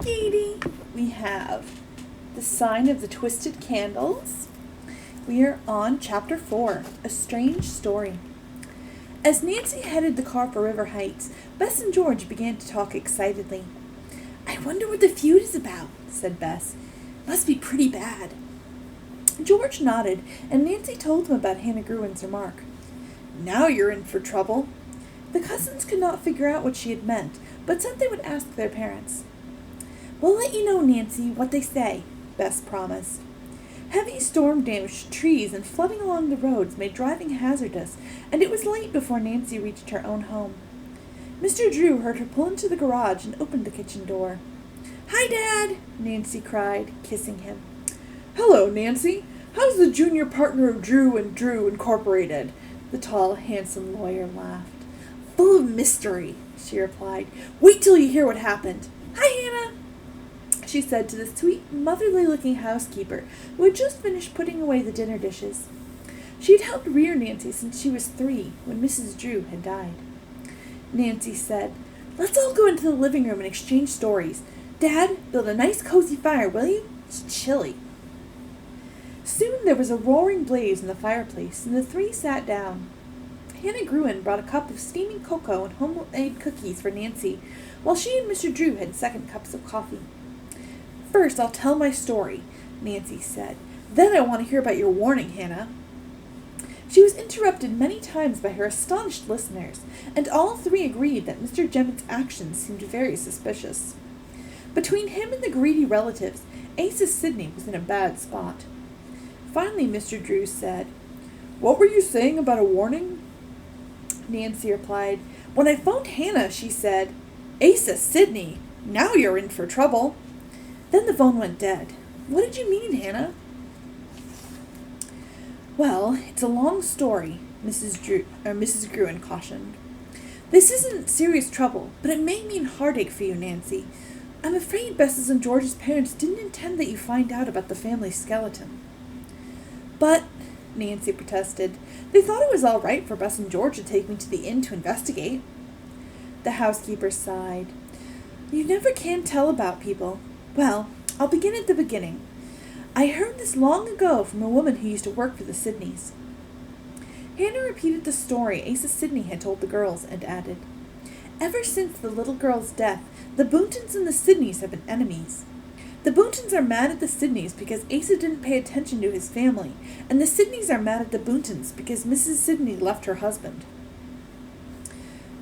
Katie. We have The Sign of the Twisted Candles. We are on Chapter 4, A Strange Story. As Nancy headed the car for River Heights, Bess and George began to talk excitedly. "I wonder what the feud is about," said Bess. "Must be pretty bad." George nodded, and Nancy told him about Hannah Gruen remark. "Now you're in for trouble." The cousins could not figure out what she had meant, but said they would ask their parents. "We'll let you know, Nancy, what they say," Bess promised. Heavy storm damaged trees and flooding along the roads made driving hazardous, and it was late before Nancy reached her own home. Mr. Drew heard her pull into the garage and opened the kitchen door. "Hi, Dad!" Nancy cried, kissing him. "Hello, Nancy. How's the junior partner of Drew and Drew Incorporated?" The tall, handsome lawyer laughed. "Full of mystery," she replied. "Wait till you hear what happened. Hi, Hannah," she said to the sweet, motherly-looking housekeeper who had just finished putting away the dinner dishes. She had helped rear Nancy since she was 3, when Mrs. Drew had died. Nancy said, "Let's all go into the living room and exchange stories. Dad, build a nice cozy fire, will you? It's chilly." Soon there was a roaring blaze in the fireplace, and the 3 sat down. Hannah Gruen brought a cup of steaming cocoa and homemade cookies for Nancy, while she and Mr. Drew had second cups of coffee. "First, I'll tell my story," Nancy said. "Then I want to hear about your warning, Hannah." She was interrupted many times by her astonished listeners, and all 3 agreed that Mr. Gemmett's actions seemed very suspicious. Between him and the greedy relatives, Asa Sidney was in a bad spot. Finally, Mr. Drew said, "What were you saying about a warning?" Nancy replied, "When I phoned Hannah, she said, 'Asa Sidney, now you're in for trouble.' Then the phone went dead. What did you mean, Hannah?" "Well, it's a long story," Mrs. Gruen cautioned. "This isn't serious trouble, but it may mean heartache for you, Nancy. I'm afraid Bess's and George's parents didn't intend that you find out about the family skeleton." "But," Nancy protested, "they thought it was all right for Bess and George to take me to the inn to investigate." The housekeeper sighed. "You never can tell about people. Well, I'll begin at the beginning. I heard this long ago from a woman who used to work for the Sidneys." Hannah repeated the story Asa Sidney had told the girls and added, "Ever since the little girl's death, the Boontons and the Sidneys have been enemies. The Boontons are mad at the Sidneys because Asa didn't pay attention to his family, and the Sidneys are mad at the Boontons because Mrs. Sidney left her husband."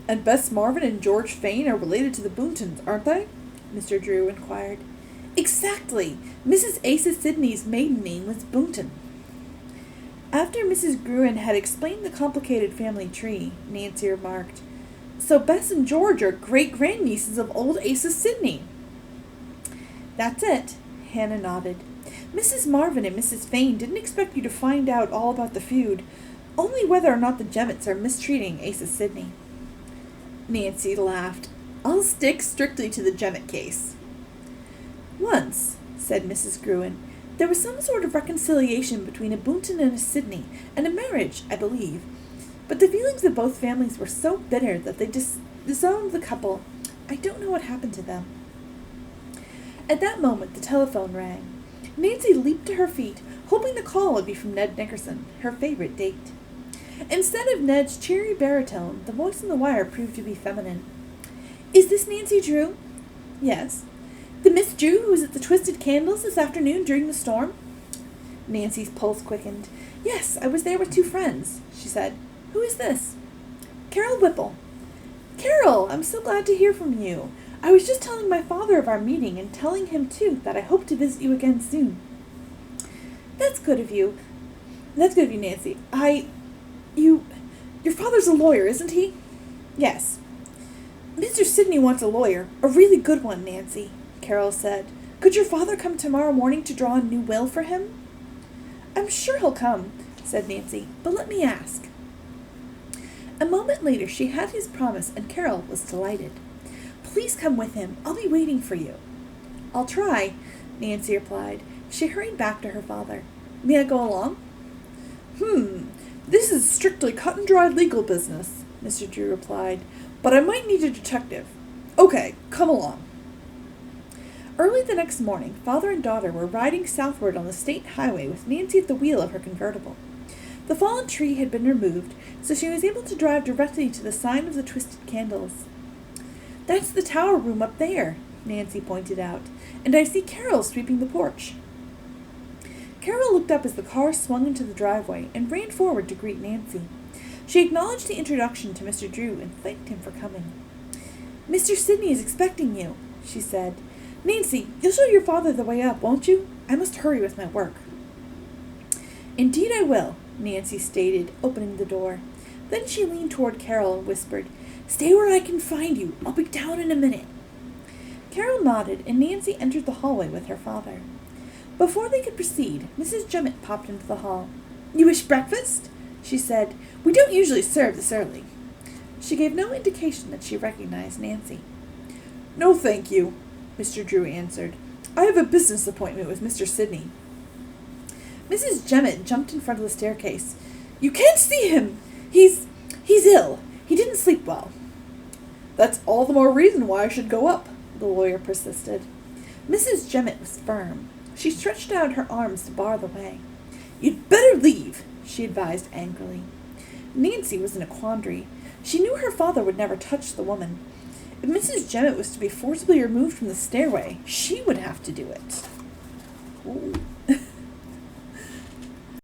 "And Bess Marvin and George Fane are related to the Boontons, aren't they?" Mr. Drew inquired. "Exactly. Mrs. Asa Sidney's maiden name was Boonton." After Mrs. Gruen had explained the complicated family tree, Nancy remarked, "So Bess and George are great-grandnieces of old Asa Sidney." "That's it," Hannah nodded. "Mrs. Marvin and Mrs. Fane didn't expect you to find out all about the feud, only whether or not the Gemmetts are mistreating Asa Sidney." Nancy laughed. "I'll stick strictly to the Gemmett case." "Once," said Mrs. Gruen, "there was some sort of reconciliation between a Boonton and a Sidney, and a marriage, I believe. But the feelings of both families were so bitter that they disowned the couple. I don't know what happened to them." At that moment, the telephone rang. Nancy leaped to her feet, hoping the call would be from Ned Nickerson, her favorite date. Instead of Ned's cheery baritone, the voice on the wire proved to be feminine. "Is this Nancy Drew?" "Yes." "The Miss Drew who was at the Twisted Candles this afternoon during the storm?" Nancy's pulse quickened. "Yes, I was there with 2 friends," she said. "Who is this?" "Carol Whipple." "Carol, I'm so glad to hear from you. I was just telling my father of our meeting and telling him, too, that I hope to visit you again soon." That's good of you, Nancy. Your father's a lawyer, isn't he?" "Yes." "Mr. Sidney wants a lawyer, a really good one, Nancy," Carol said. "Could your father come tomorrow morning to draw a new will for him?" "I'm sure he'll come," said Nancy, "but let me ask." A moment later she had his promise, and Carol was delighted. "Please come with him. I'll be waiting for you." "I'll try," Nancy replied. She hurried back to her father. "May I go along?" This is strictly cut-and-dried legal business," Mr. Drew replied, "but I might need a detective. Okay, come along." Early the next morning, father and daughter were riding southward on the state highway with Nancy at the wheel of her convertible. The fallen tree had been removed, so she was able to drive directly to the sign of the Twisted Candles. "That's the tower room up there," Nancy pointed out, "and I see Carol sweeping the porch." Carol looked up as the car swung into the driveway and ran forward to greet Nancy. She acknowledged the introduction to Mr. Drew and thanked him for coming. "Mr. Sidney is expecting you," she said. "Nancy, you'll show your father the way up, won't you? I must hurry with my work." "Indeed I will," Nancy stated, opening the door. Then she leaned toward Carol and whispered, "Stay where I can find you. I'll be down in a minute." Carol nodded, and Nancy entered the hallway with her father. Before they could proceed, Mrs. Jemmett popped into the hall. "You wish breakfast?" she said. "We don't usually serve this early." She gave no indication that she recognized Nancy. "No, thank you," Mr. Drew answered. "I have a business appointment with Mr. Sidney." Mrs. Jemmett jumped in front of the staircase. "You can't see him! He's ill. He didn't sleep well." "That's all the more reason why I should go up," the lawyer persisted. Mrs. Jemmett was firm. She stretched out her arms to bar the way. "You'd better leave," she advised angrily. Nancy was in a quandary. She knew her father would never touch the woman. If Mrs. Jemmett was to be forcibly removed from the stairway, she would have to do it. Ooh.